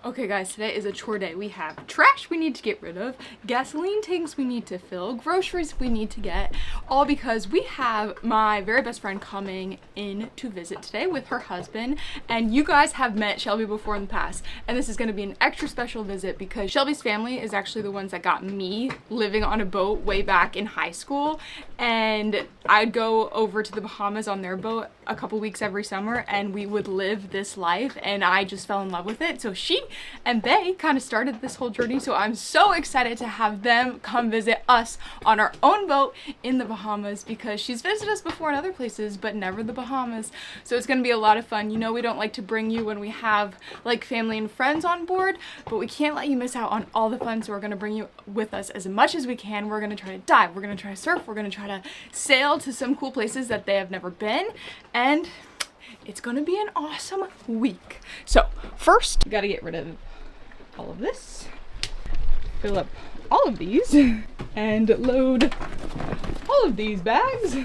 Okay guys, today is a chore day. We have trash we need to get rid of, gasoline tanks we need to fill, groceries we need to get, all because we have my very best friend coming in to visit today with her husband. And you guys have met Shelby before in the past, and this is going to be an extra special visit because Shelby's family is actually the ones that got me living on a boat way back in high school, and I'd go over to the Bahamas on their boat a couple weeks every summer and we would live this life, and I just fell in love with it. So she and they kind of started this whole journey, so I'm so excited to have them come visit us on our own boat in the Bahamas because she's visited us before in other places but never the Bahamas. So it's going to be a lot of fun. You know, we don't like to bring you when we have like family and friends on board, but we can't let you miss out on all the fun, so we're going to bring you with us as much as we can. We're going to try to dive, we're going to try to surf, we're going to try to sail to some cool places that they have never been, and it's gonna be an awesome week. So first, we gotta get rid of all of this, fill up all of these, and load all of these bags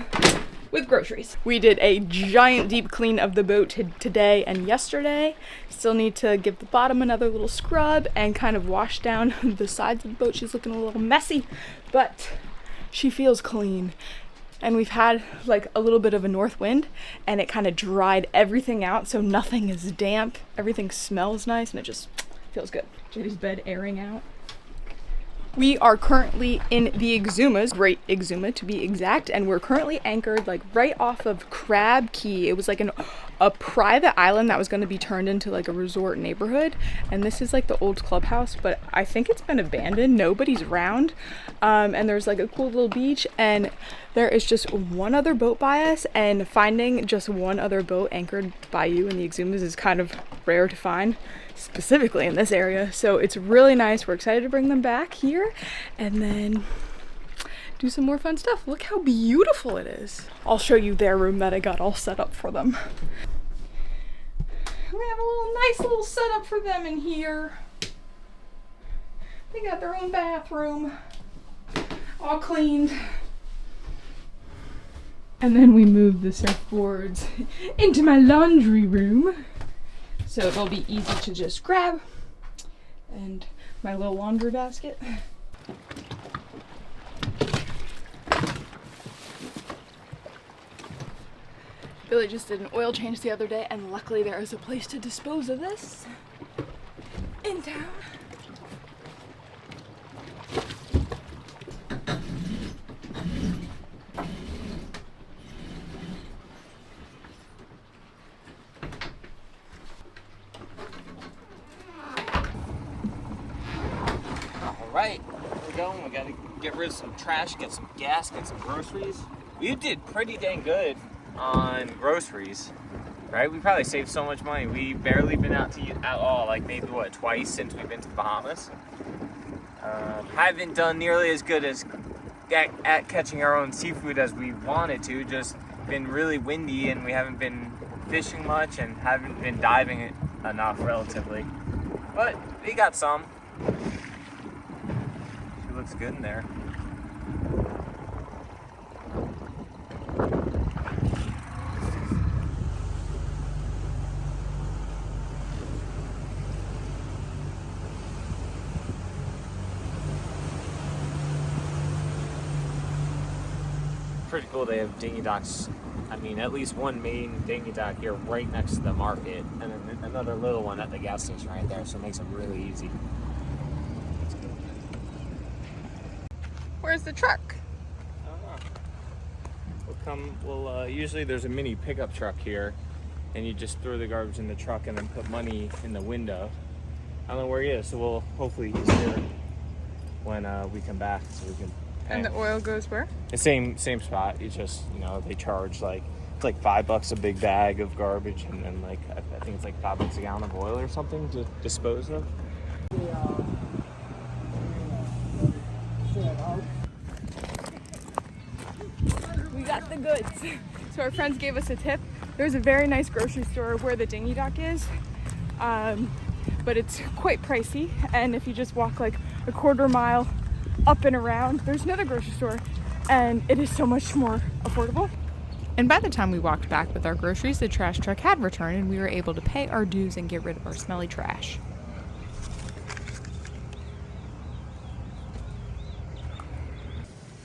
with groceries. We did a giant deep clean of the boat today and yesterday. Still need to give the bottom another little scrub and kind of wash down the sides of the boat. She's looking a little messy, but she feels clean. And we've had like a little bit of a north wind and it kind of dried everything out, so nothing is damp. Everything smells nice and it just feels good. Jenny's bed airing out. We are currently in the Exumas, Great Exuma to be exact, and we're currently anchored like right off of Crab Key. It was like a private island that was going to be turned into like a resort neighborhood, and this is like the old clubhouse, but I think it's been abandoned. Nobody's around, and there's like a cool little beach, and there is just one other boat by us, and finding just one other boat anchored by you in the Exumas is kind of rare to find, specifically in this area. So it's really nice. We're excited to bring them back here and then do some more fun stuff. Look how beautiful it is. I'll show you their room that I got all set up for them. We have a nice little setup for them in here. They got their own bathroom, all cleaned. And then we moved the surfboards into my laundry room, so it'll be easy to just grab, and my little laundry basket. Billy just did an oil change the other day, and luckily there is a place to dispose of this in town. Right, we're going. We gotta get rid of some trash, get some gas, get some groceries. We did pretty dang good on groceries, right? We probably saved so much money. We barely been out to eat at all, like maybe what, twice since we've been to the Bahamas. Haven't done nearly as good as at catching our own seafood as we wanted to. Just been really windy and we haven't been fishing much and haven't been diving enough relatively. But we got some. Looks good in there. Pretty cool they have dinghy docks. I mean, at least one main dinghy dock here right next to the market, and then another little one at the gas station right there, so it makes it really easy. Where's the truck? Usually there's a mini pickup truck here, and you just throw the garbage in the truck and then put money in the window. I don't know where he is, so we'll hopefully he's here when we come back, so we can pay. And the oil goes where? The same spot. It's just, you know, they charge like, it's like $5 a big bag of garbage, and then like I think it's like $5 a gallon of oil or something to dispose of. We got the goods. So our friends gave us a tip. There's a very nice grocery store where the dinghy dock is, but it's quite pricey, and if you just walk like a quarter mile up and around, there's another grocery store, and it is so much more affordable. And by the time we walked back with our groceries, the trash truck had returned and we were able to pay our dues and get rid of our smelly trash.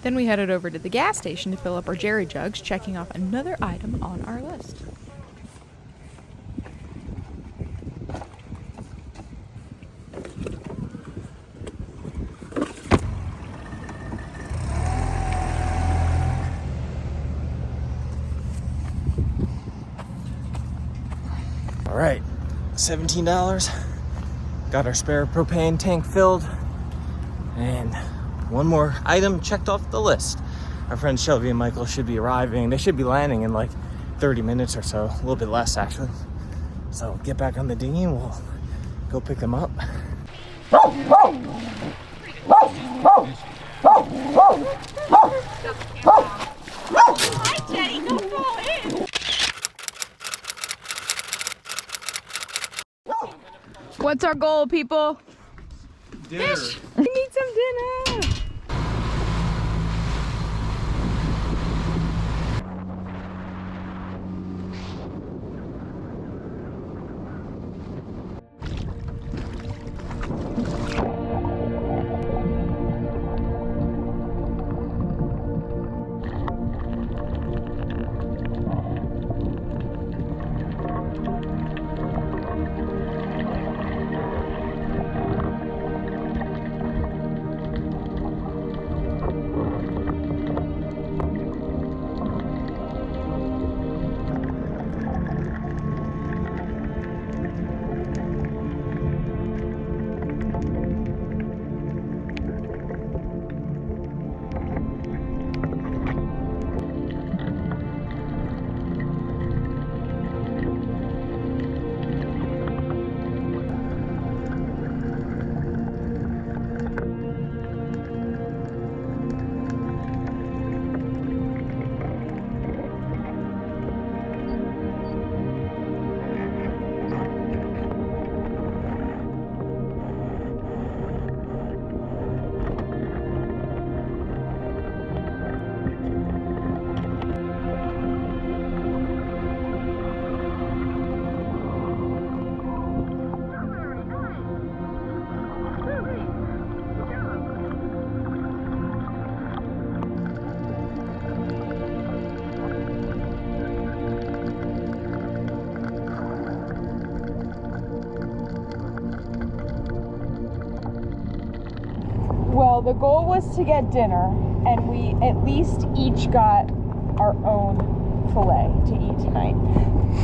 Then we headed over to the gas station to fill up our jerry jugs, checking off another item on our list. All right, $17. Got our spare propane tank filled, and one more item checked off the list. Our friends Shelby and Michael should be arriving. They should be landing in like 30 minutes or so, a little bit less actually. So get back on the dinghy and we'll go pick them up. Hi, Jenny, don't fall in. What's our goal, people? Dinner. Fish. We need some dinner. Well, the goal was to get dinner, and we at least each got our own filet to eat tonight.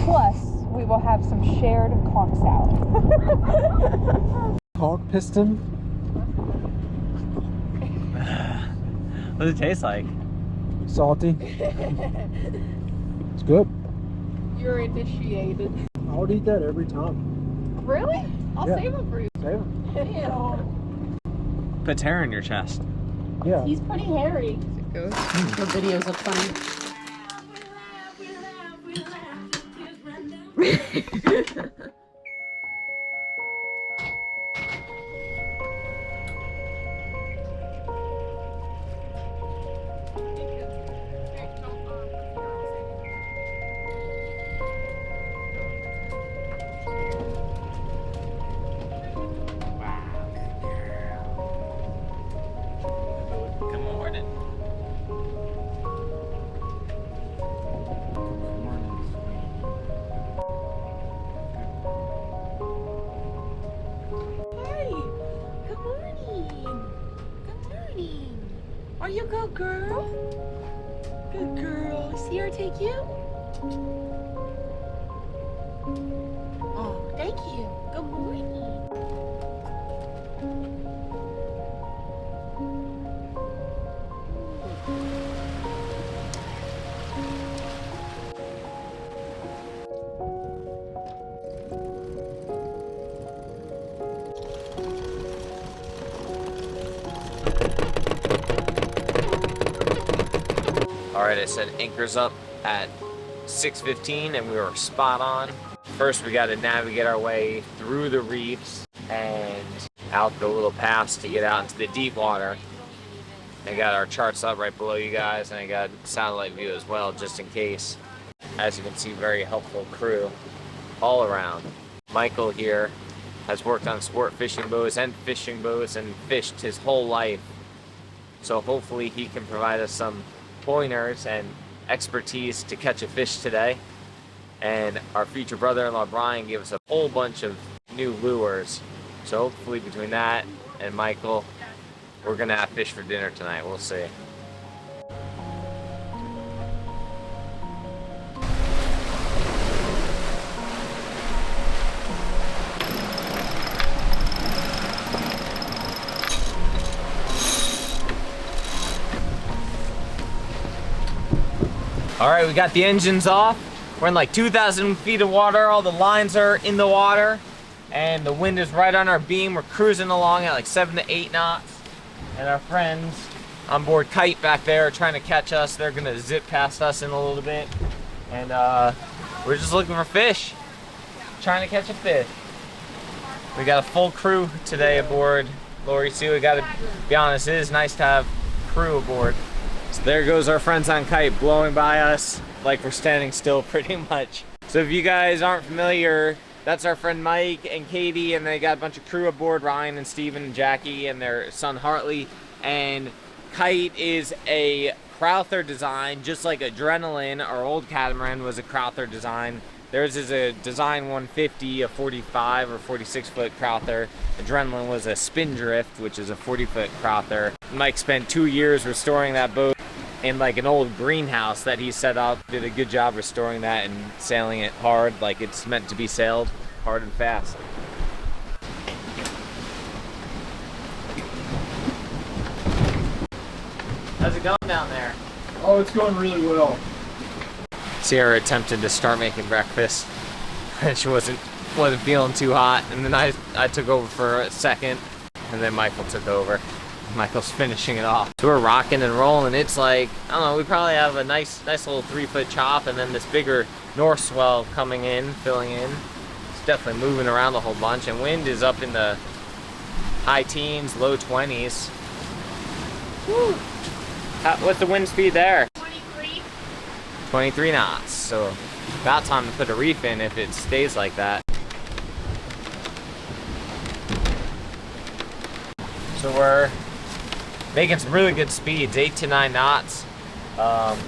Plus, we will have some shared conch salad. Hog piston. What does it taste like? Salty. It's good. You're initiated. I would eat that every time. Really? I'll Yeah. save them for you. Save 'em. Ew. Put hair in your chest. Yeah. He's pretty hairy. The videos look funny. Good morning. Hi. Good morning. Good morning. Are you a good girl? Good girl. See her take you? Oh, thank you. Good morning. All right, I set anchors up at 6:15 and we were spot on. First, we got to navigate our way through the reefs and out the little pass to get out into the deep water. I got our charts up right below you guys, and I got satellite view as well, just in case. As you can see, very helpful crew all around. Michael here has worked on sport fishing boats and fished his whole life So hopefully he can provide us some pointers and expertise to catch a fish today. And our future brother-in-law Brian gave us a whole bunch of new lures. So hopefully between that and Michael, we're gonna have fish for dinner tonight. We'll see. All right, we got the engines off. We're in like 2,000 feet of water. All the lines are in the water and the wind is right on our beam. We're cruising along at like 7 to 8 knots. And our friends on board Kite back there are trying to catch us. They're gonna zip past us in a little bit. And we're just looking for fish. Trying to catch a fish. We got a full crew today aboard Lori Sue. We gotta be honest, it is nice to have crew aboard. So there goes our friends on Kite blowing by us like we're standing still pretty much. So if you guys aren't familiar, that's our friend Mike and Katie, and they got a bunch of crew aboard, Ryan and Steven and Jackie and their son Hartley. And Kite is a Crowther design, just like Adrenaline, our old catamaran, was a Crowther design. Theirs is a design 150, a 45 or 46 foot Crowther. Adrenaline was a Spindrift, which is a 40 foot Crowther. Mike spent 2 years restoring that boat in like an old greenhouse that he set up. Did a good job restoring that and sailing it hard like it's meant to be sailed, hard and fast. How's it going down there? Oh, it's going really well. Sierra attempted to start making breakfast and she wasn't feeling too hot, and then I took over for a second, and then Michael took over. Michael's finishing it off. So we're rocking and rolling. It's like, I don't know, we probably have a nice little 3 foot chop, and then this bigger north swell coming in, filling in. It's definitely moving around a whole bunch, and wind is up in the high teens, low 20s. Woo. What's the wind speed there? 23. 23 knots. So about time to put a reef in if it stays like that. So we're making some really good speeds, 8 to 9 knots. And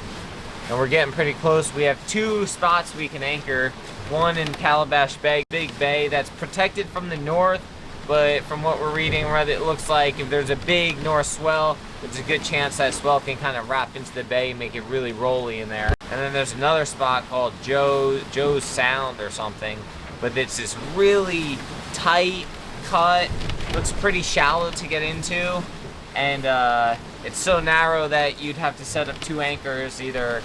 we're getting pretty close. We have 2 spots we can anchor. One in Calabash Bay, big bay that's protected from the north, but from what we're reading, it looks like if there's a big north swell, there's a good chance that swell can kind of wrap into the bay and make it really rolly in there. And then there's another spot called Joe's Sound or something, but it's this really tight cut, looks pretty shallow to get into, and it's so narrow that you'd have to set up 2 anchors, either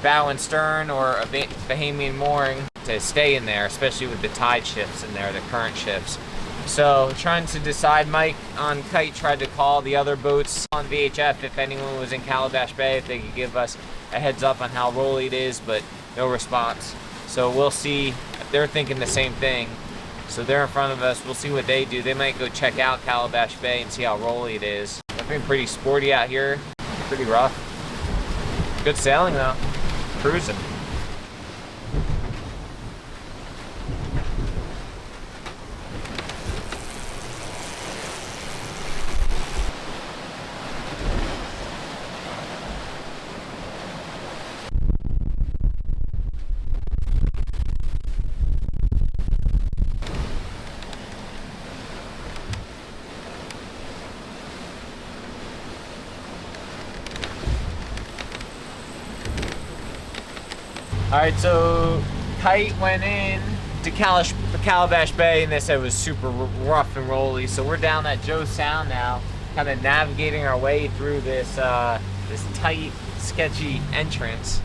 bow and stern or a Bahamian mooring, to stay in there, especially with the tide shifts in there, the current shifts. So trying to decide, Mike on Kite tried to call the other boats on VHF if anyone was in Calabash Bay, if they could give us a heads up on how rolly it is, but no response. So we'll see. They're thinking the same thing. So they're in front of us. We'll see what they do. They might go check out Calabash Bay and see how rolly it is. It's been pretty sporty out here. Pretty rough. Good sailing though. Cruising. All right, so Kite went in to Calabash Bay, and they said it was super rough and rolly. So we're down at Joe's Sound now, kind of navigating our way through this this tight, sketchy entrance.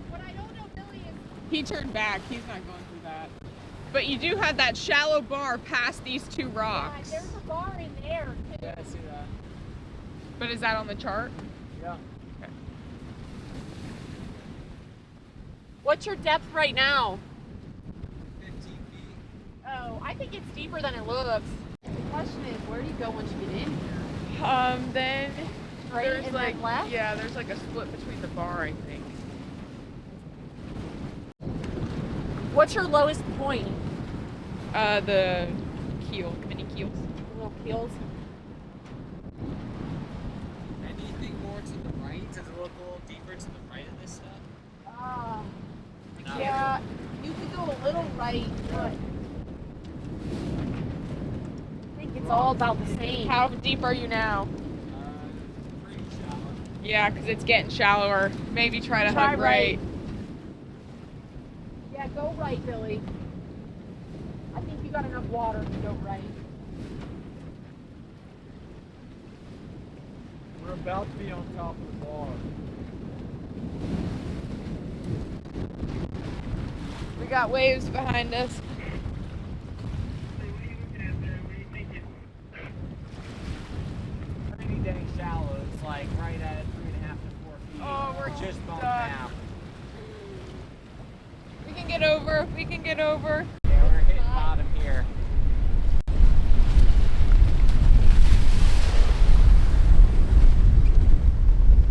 What I don't know really is he turned back. He's not going through that. But you do have that shallow bar past these 2 rocks. Yeah, there's a bar in there too. Yeah, I see that. But is that on the chart? Yeah. What's your depth right now? 15 feet. Oh, I think it's deeper than it looks. The question is, where do you go once you get in here? Then Straight there's and like then left? yeah, there's like a split between the bar, I think. What's your lowest point? The keel, mini keels. little keels. Anything more to the right? Does it look a little deeper to the right of this stuff? Yeah, you could go a little right, but I think it's all about the same. How deep are you now? Pretty shallow. Yeah, because it's getting shallower. Maybe try to Try hug right. Yeah, go right, Billy. I think you got enough water to go right. We're about to be on top of the bar. We got waves behind us. Pretty dang shallow. It's like right at 3.5 to 4 feet. Oh, we're just bumped stuck. now. We can get over. We can get over. Yeah, we're hitting bottom here.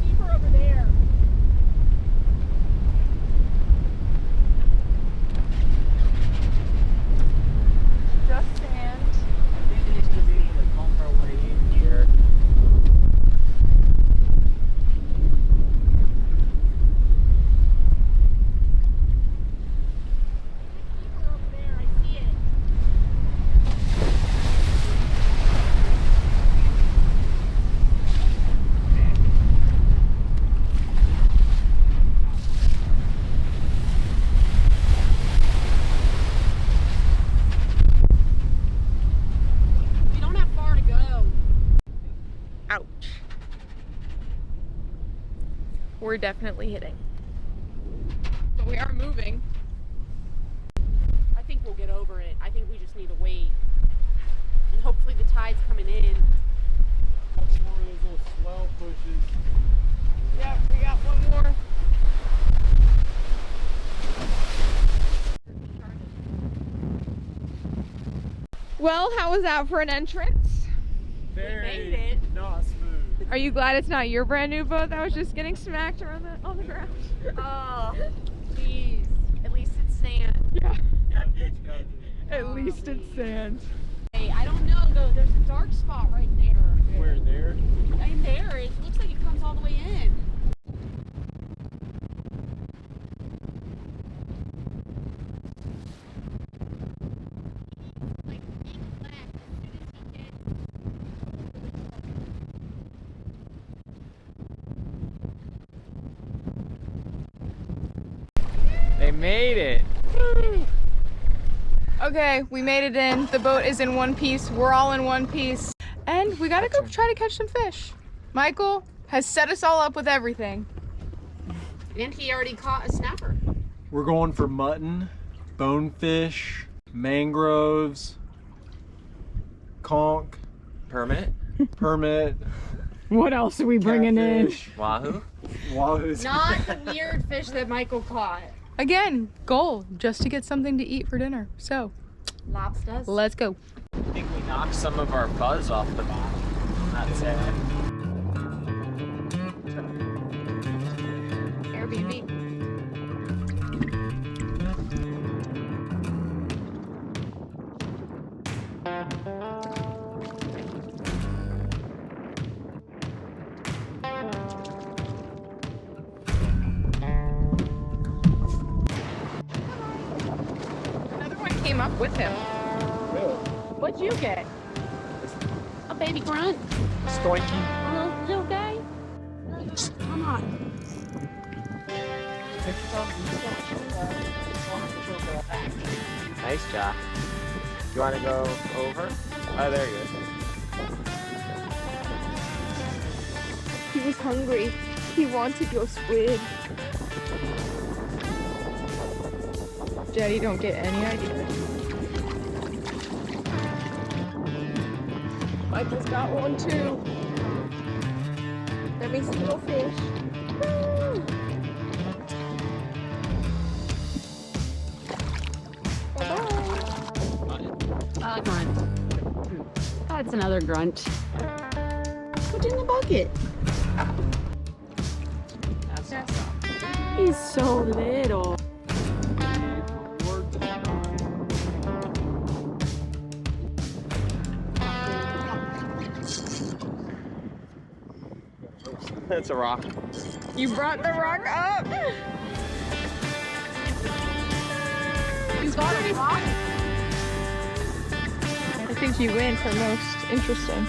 Deeper over there. Just sand. I think we should be able to bump our way in here. Deeper over there. I see it. We don't have far to go. Ouch. We're definitely hitting. But we are moving. I think we'll get over it. I think we just need to wait. And hopefully the tide's coming in. A couple more of those little swell pushes. Yep, we got one more. Well, how was that for an entrance? Very made it. not smooth. Are you glad it's not your brand new boat that was just getting smacked around on the ground? Oh, jeez. At least it's sand. Yeah. Gotta do what you gotta do. At least it's sand. Hey, I don't know though. There's a dark spot right there. Where there? In there, it looks like it comes all the way in. They made it. Okay, we made it in. The boat is in one piece. We're all in one piece. And we gotta go try to catch some fish. Michael has set us all up with everything. And he already caught a snapper. We're going for mutton, bonefish, mangroves, conch, Permit. permit, What else are we bringing catfish, Wahoo. wahoos. Not the weird fish that Michael caught. Again, goal, just to get something to eat for dinner. So, Lobsters. let's go. I think we knocked some of our fuzz off the bottom. That's it. Airbnb. Another one came up with him. What'd you get? A baby grunt? Stoinky. A little guy? Come on. Nice job. You want to go over? Oh, there you go. He was hungry. He wanted your squid. Jetty don't get any idea. Michael's got one too. Let me see your fish. Woo! Bye-bye. Grunt. That's another grunt. Put it in the bucket. He's so little. That's a rock. You brought the rock up. You got a rock? I think you win for most interesting.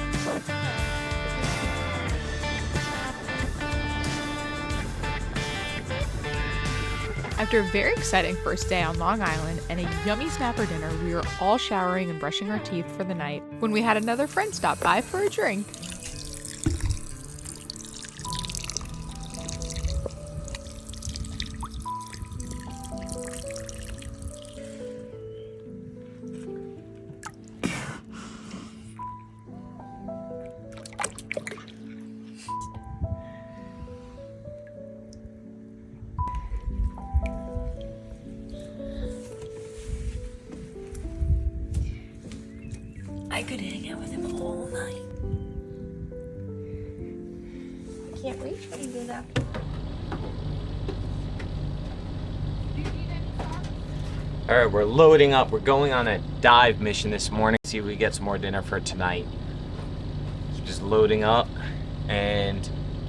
After a very exciting first day on Long Island and a yummy snapper dinner, we were all showering and brushing our teeth for the night when we had another friend stop by for a drink. I could hang out with him all night. I can't reach when he did that. All right, we're loading up. We're going on a dive mission this morning. See if we get some more dinner for tonight. So just loading up, and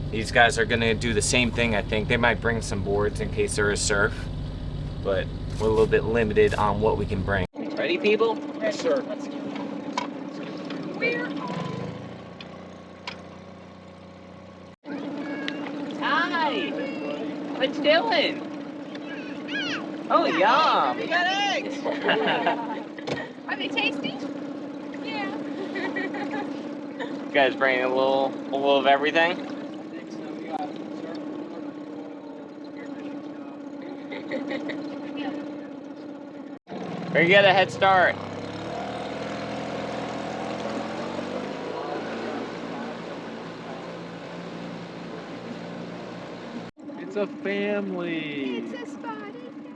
these guys are gonna do the same thing. I think they might bring some boards in case there is surf, but we're a little bit limited on what we can bring. Ready, people? Yes, sir. Hi. What you doing? Oh, yum. We got eggs. Are they tasty? Yeah. You guys bringing a little of everything? Or you get a head start. It's a family. It's a spotted family.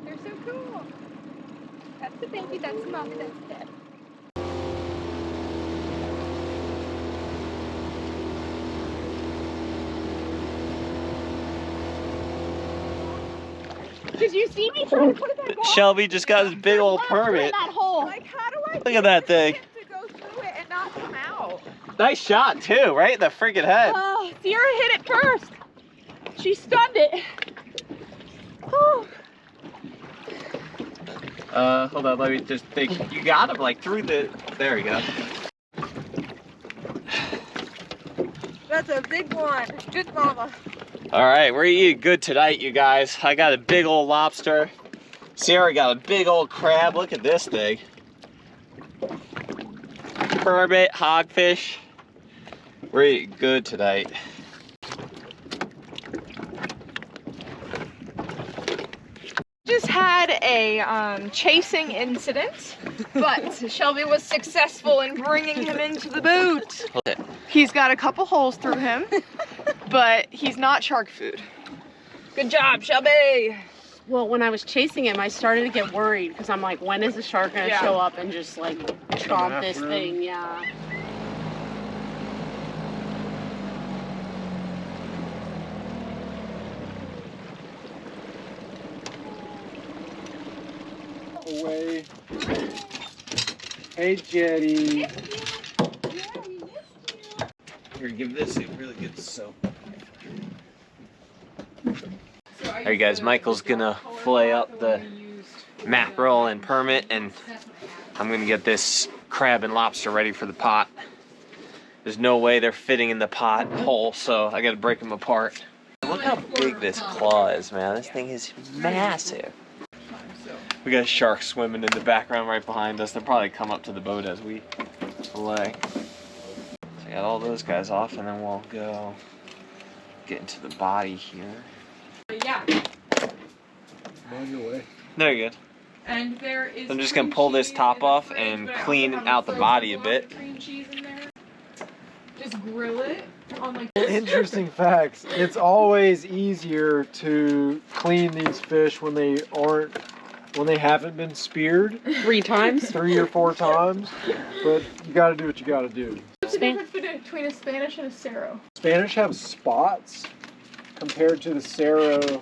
They're so cool. That's the baby, that's the mommy, that's the dad. Did you see me trying to put it back on? Shelby just got his big old permit. That hole. Like, how do I Look at that thing. to go through it and not come out? Nice shot too, right in the freaking head. Oh, Sierra hit it first. She stunned it. Oh. Hold on, let me just think. You got him like through the. There we go. That's a big one. Good mama. All right, we're eating good tonight, you guys. I got a big old lobster. Sierra got a big old crab. Look at this thing. Permit, hogfish. We're eating good tonight. Just had a chasing incident, but Shelby was successful in bringing him into the boat. Okay. He's got a couple holes through him, but he's not shark food. Good job, Shelby. Well, when I was chasing him, I started to get worried because I'm like, when is the shark gonna Yeah. show up and just like chomp this after him. thing? Yeah. Away. Hey, Jetty. Here, give this a really good soap. Alright guys, Michael's gonna fillet up the mackerel and permit, and I'm gonna get this crab and lobster ready for the pot. There's no way they're fitting in the pot hole, so I gotta break them apart. Look how big this claw is, man. This thing is massive. We got a shark swimming in the background right behind us. They'll probably come up to the boat as we fillet. So I got all those guys off, and then we'll go get into the body here. Yeah, On your way. No, you're good. and there is. I'm just gonna pull this top off and clean out the body a bit. Cream cheese in there. Just grill it on like. Interesting facts. It's always easier to clean these fish when they haven't been speared 3 times. 3 or 4 times. But you got to do what you got to do. What's the difference between a Spanish and a Cerro? Spanish have spots compared to the Cerro,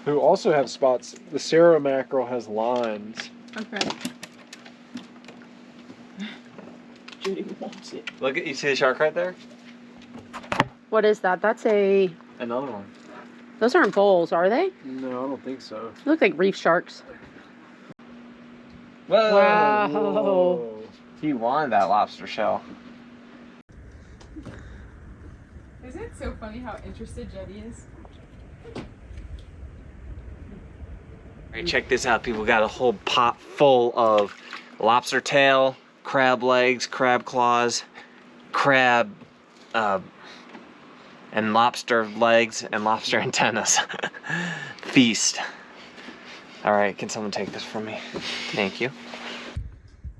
who also have spots. The Cerro mackerel has lines. Okay. Judy wants it. Look at, you see the shark right there? What is that? That's a... Another one. Those aren't bowls, are they? No, I don't think so. They look like reef sharks. Whoa. Wow. He wanted that lobster shell. Isn't it so funny how interested Jetty is? Alright, check this out, people. Got a whole pot full of lobster tail, crab legs, crab claws, crab, and lobster legs and lobster antennas. Feast. Alright, can someone take this from me? Thank you.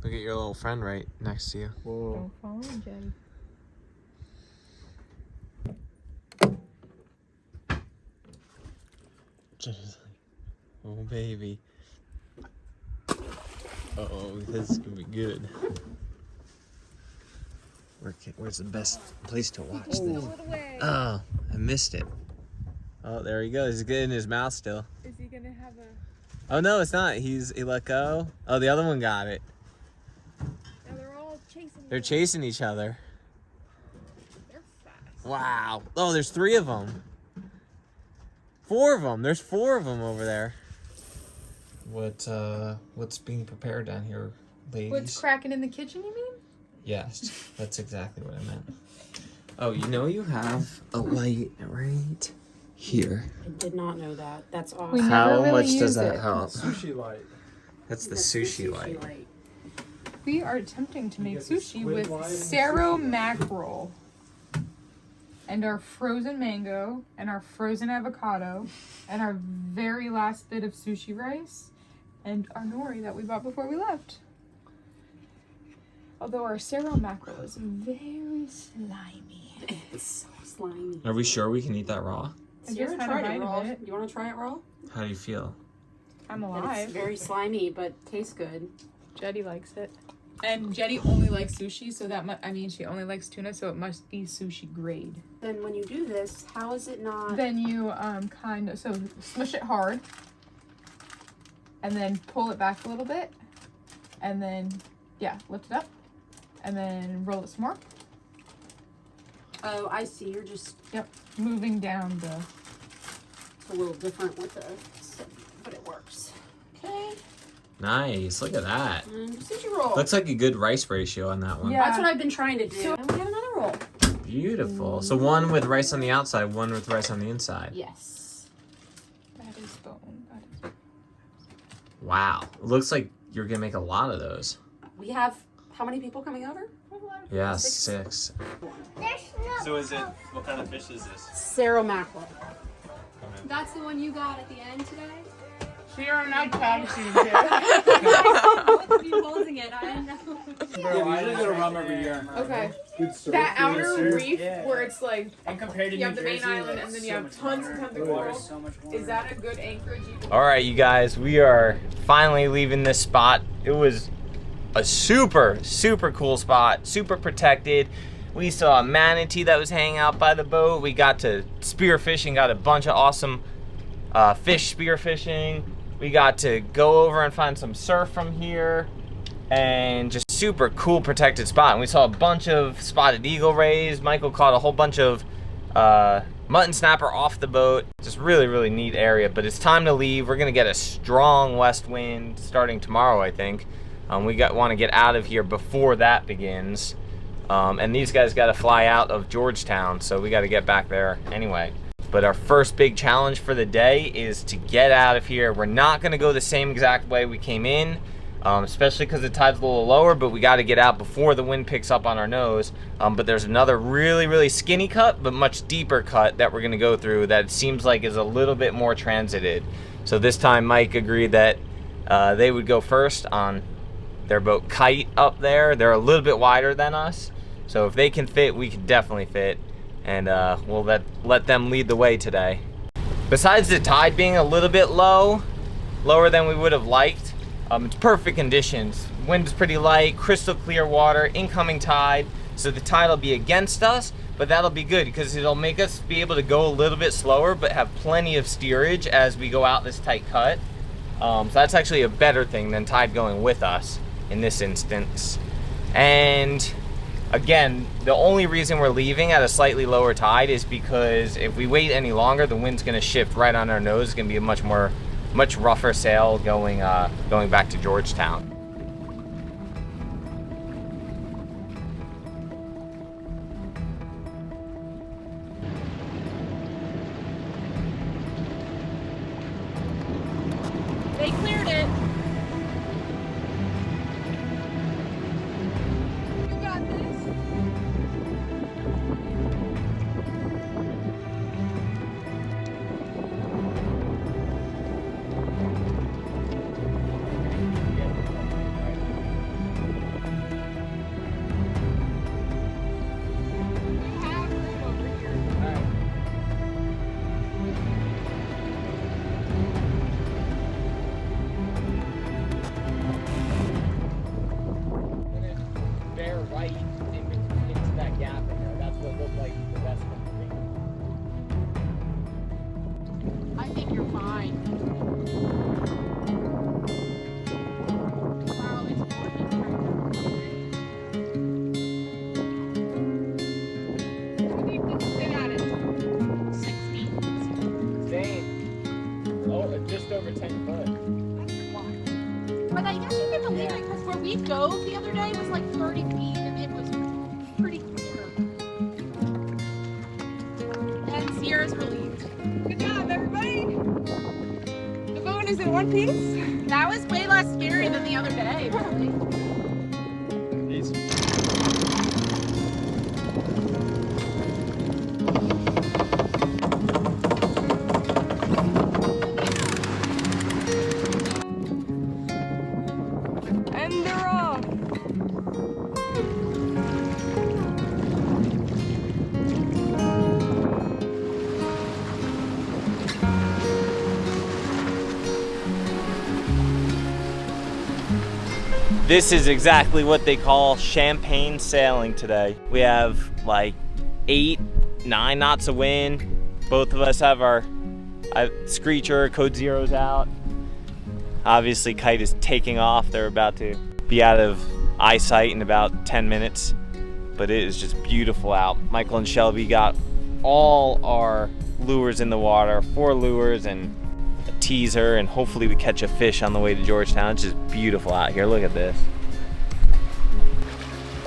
Look at your little friend right next to you. Whoa. Don't follow him, Jetty. Oh baby. Uh-oh, this is gonna be good. Where's the best place to watch this? Oh, I missed it. Oh, there he goes. He's getting his mouth still. Is he gonna have a... Oh no, it's not. He let go. Oh, the other one got it. No, they're all chasing. They're chasing each other. They're fast. Wow. Oh, there's 3 of them. 4 of them. There's 4 of them over there. What's being prepared down here, ladies? What's cracking in the kitchen, you mean? Yes, that's exactly what I meant. Oh, you know you have a light right here. I did not know that. That's awesome. We never How really much use does that it. help? Sushi light. That's the sushi light. We are attempting to make get the sushi squid with light and the Sero sushi light. mackerel and our frozen mango and our frozen avocado and our very last bit of sushi rice and our nori that we bought before we left. Although our Sero mackerel is very slimy. It's so slimy. Are we sure we can eat that raw? I You just ever had a tried bite it of raw? it. You want to try it raw? How do you feel? I'm That alive. it's very slimy, but tastes good. Jetty likes it. And Jetty only likes sushi, so that she only likes tuna, so it must be sushi grade. Then when you do this, how is it not? Then you so smush it hard, and then pull it back a little bit, and then lift it up, and then roll it some more. Oh, I see. You're just Moving down the. a little different with the, but it works. Okay. Nice, look at that. And sushi roll. Looks like a good rice ratio on that one. Yeah. That's what I've been trying to do. And we have another roll. Beautiful. So one with rice on the outside, one with rice on the inside. Yes. That is bone. That is. Wow. It looks like you're gonna make a lot of those. We have how many people coming over? Yeah, 6. So is it, what kind of fish is this? Sero mackerel. That's the one you got at the end today? Sierra and I tag team Both of you holding it, I didn't know. Yeah, we usually go to Rum every year. Okay. Good surf, That good outer surf. reef Yeah. where it's like And compared to you have New the main Jersey, island like, and then so you have much tons warmer. and tons of The water's coral. so much warmer. Is that a good anchorage? All right, you guys, we are finally leaving this spot. It was a super cool spot, super protected. We saw a manatee that was hanging out by the boat. We got to spearfishing, got a bunch of awesome fish spearfishing. We got to go over and find some surf from here, and just super cool protected spot. And we saw a bunch of spotted eagle rays. Michael caught a whole bunch of mutton snapper off the boat. Just really neat area, but it's time to leave. We're gonna get a strong west wind starting tomorrow, I think. We want to get out of here before that begins. And these guys got to fly out of Georgetown, so we got to get back there anyway. But our first big challenge for the day is to get out of here. We're not going to go the same exact way we came in, especially because the tide's a little lower, but we got to get out before the wind picks up on our nose. But there's another really skinny cut, but much deeper cut that we're going to go through that it seems like is a little bit more transited. So this time Mike agreed that they would go first on their boat Kite up there. They're a little bit wider than us, so if they can fit, we can definitely fit, and we'll let them lead the way today. Besides the tide being a little bit lower than we would have liked, it's perfect conditions. Wind's pretty light, crystal clear water, incoming tide, so the tide will be against us, but that'll be good because it'll make us be able to go a little bit slower but have plenty of steerage as we go out this tight cut. So that's actually a better thing than tide going with us in this instance. And Again, the only reason we're leaving at a slightly lower tide is because if we wait any longer, the wind's gonna shift right on our nose. It's gonna be a much rougher sail going back to Georgetown. They cleared it. You got this. We have room over here. Bear right into that gap in there. That's what looked like the best one to be. I think you're fine. Wow, it's gorgeous right now. We need to sit at it. 6 feet. Same. Oh, just over 10 foot. But I guess you can believe it because where we dove the other day was like 30 feet and it was pretty clear. And Sierra's relieved. Good job, everybody. The boat is in one piece. That was way less scary than the other day, really. And they're off. This is exactly what they call champagne sailing today. We have like 8, 9 knots of wind. Both of us have our screecher, code zeros out. Obviously, kite is taking off. They're about to be out of eyesight in about 10 minutes, but it is just beautiful out. Michael and Shelby got all our lures in the water, 4 lures and a teaser, and hopefully we catch a fish on the way to Georgetown. It's just beautiful out here. Look at this.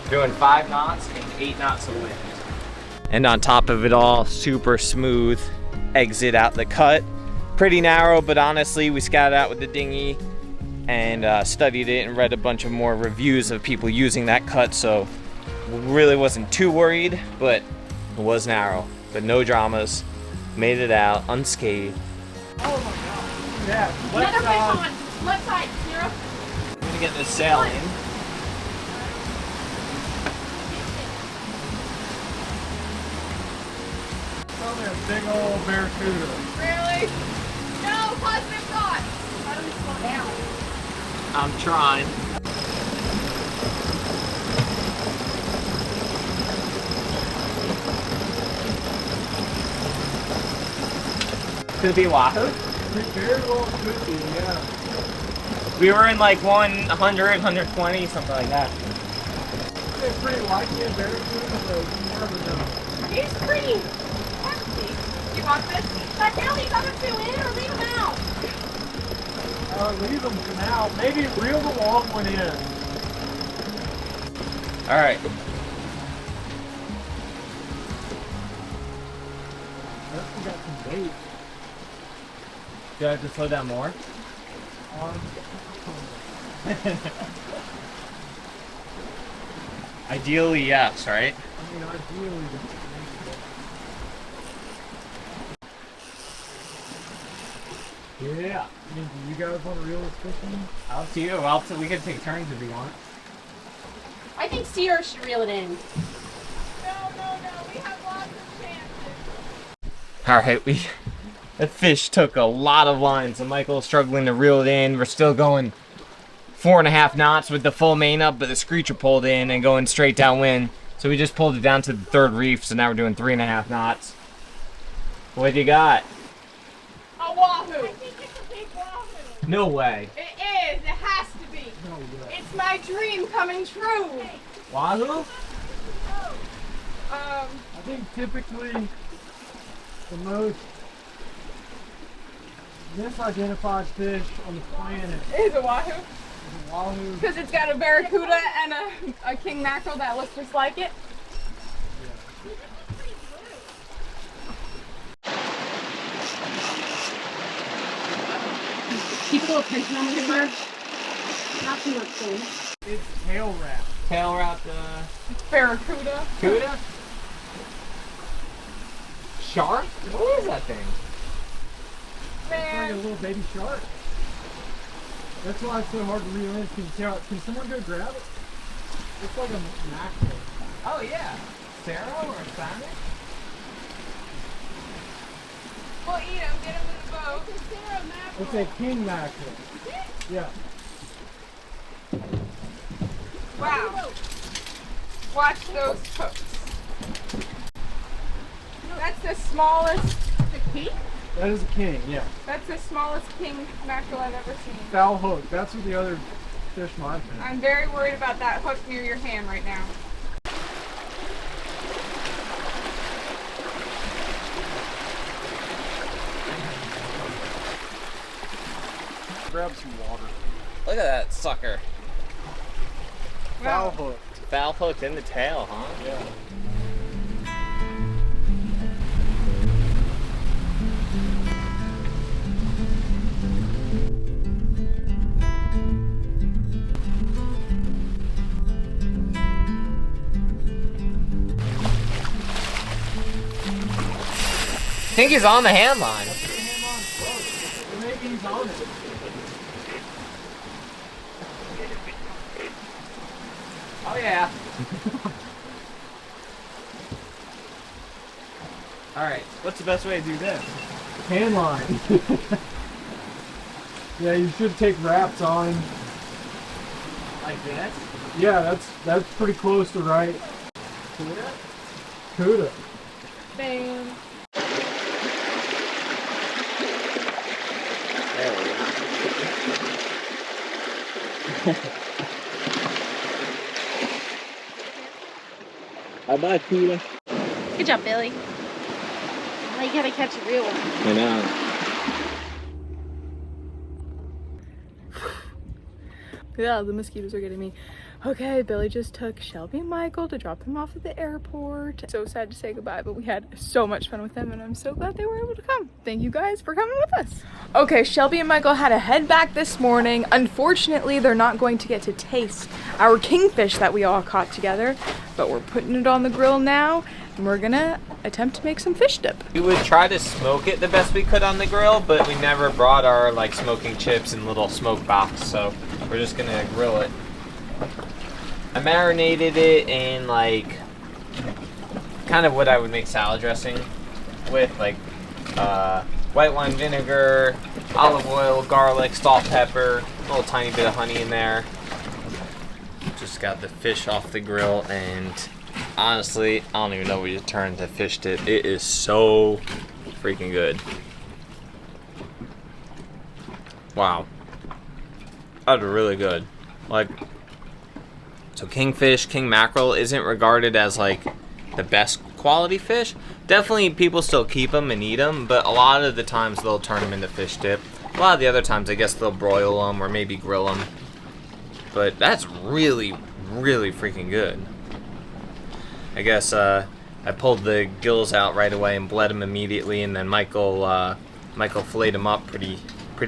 Doing 5 knots and 8 knots of wind. And on top of it all, super smooth exit out the cut. Pretty narrow, but honestly, we scouted out with the dinghy and studied it and read a bunch of more reviews of people using that cut, so really wasn't too worried, but it was narrow. But no dramas. Made it out unscathed. Oh my god. Yeah. Another fish on. Left side, Sierra. I'm gonna get this sail in. Probably a big old barracuda. Really? No, positive thoughts. Why don't we slow down? I'm trying. Could it be Wahoo? Very well could be, yeah. We were in like 100, 120, something like that. They're pretty likely a barracuda, but you never know. He's pretty hefty. You want this? But now these other 2 in or leave them out? Leave them come out. Maybe reel the long one in. All right. We got some bait. Do I have to slow down more? Ideally, yes, right? I mean, ideally, yeah. I mean, do you guys want to reel this fish in? Up to you. We can take turns if you want. I think Sierra should reel it in. No. We have lots of chances. All right, that fish took a lot of lines, so Michael's struggling to reel it in. We're still going 4.5 knots with the full main up, but the screecher pulled in and going straight downwind. So we just pulled it down to the 3rd reef, so now we're doing 3.5 knots. What do you got? A wahoo. I think it's a big wahoo. No way. It is. It has to be. It's my dream coming true. Wahoo? I think typically the most misidentified fish on the planet Is a wahoo? is a wahoo. Because it's got a barracuda and a king mackerel that looks just like it. Keep a little tension on the camera. Not too much food. It's tail wrap. Tail wrapped Barracuda. cuda? Shark? What is that thing? It's like a Man. little baby shark. That's why it's so hard to reel in. Can someone go grab it? It's like a mackerel. Oh yeah. Sarah or Simon? We'll eat him. Get him in the boat. It's a king mackerel. Yeah. Wow. Watch those hooks. That's the smallest. That is a king, yeah. That's the smallest king mackerel I've ever seen. Foul hook. That's what the other fish might have been. I'm very worried about that hook near your hand right now. Grab some water. Look at that sucker. Foul Wow. hook. Foul hooked in the tail, huh? Yeah. I think he's on the hand line. Maybe he's on it. Oh yeah. Alright, what's the best way to do this? Hand line. Yeah, you should take wraps on him. Like this? Yeah, that's pretty close to right. Cuda. Bam. There we go. How about Tula? Good job, Billy. Now you gotta catch a real one. I know. Yeah, the mosquitoes are getting me. Okay, Billy just took Shelby and Michael to drop them off at the airport. So sad to say goodbye, but we had so much fun with them and I'm so glad they were able to come. Thank you guys for coming with us. Okay, Shelby and Michael had to head back this morning. Unfortunately, they're not going to get to taste our kingfish that we all caught together, but we're putting it on the grill now and we're gonna attempt to make some fish dip. We would try to smoke it the best we could on the grill, but we never brought our like smoking chips in little smoke box, so we're just gonna grill it. I marinated it in like kind of what I would make salad dressing with, like white wine vinegar, olive oil, garlic, salt, pepper, a little tiny bit of honey in there. Just got the fish off the grill and honestly, I don't even know what you turn to fish dip. It is so freaking good. Wow. That's really good. Like, so kingfish, king mackerel isn't regarded as like the best quality fish. Definitely people still keep them and eat them, but a lot of the times they'll turn them into fish dip. A lot of the other times I guess they'll broil them or maybe grill them. But that's really, really freaking good. I guess I pulled the gills out right away and bled them immediately, and then Michael filleted them up pretty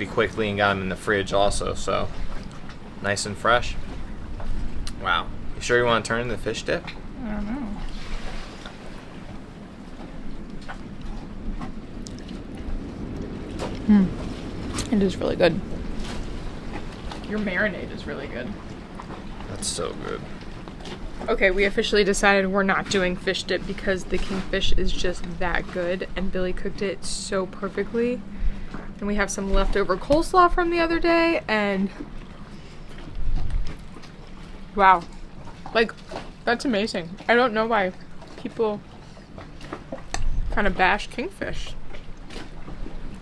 quickly and got them in the fridge also, so nice and fresh. Wow. You sure you want to turn the fish dip? I don't know. It is really good. Your marinade is really good. That's so good. Okay, we officially decided we're not doing fish dip because the kingfish is just that good and Billy cooked it so perfectly. And we have some leftover coleslaw from the other day and wow. Like, that's amazing. I don't know why people kind of bash kingfish.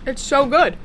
It's so good.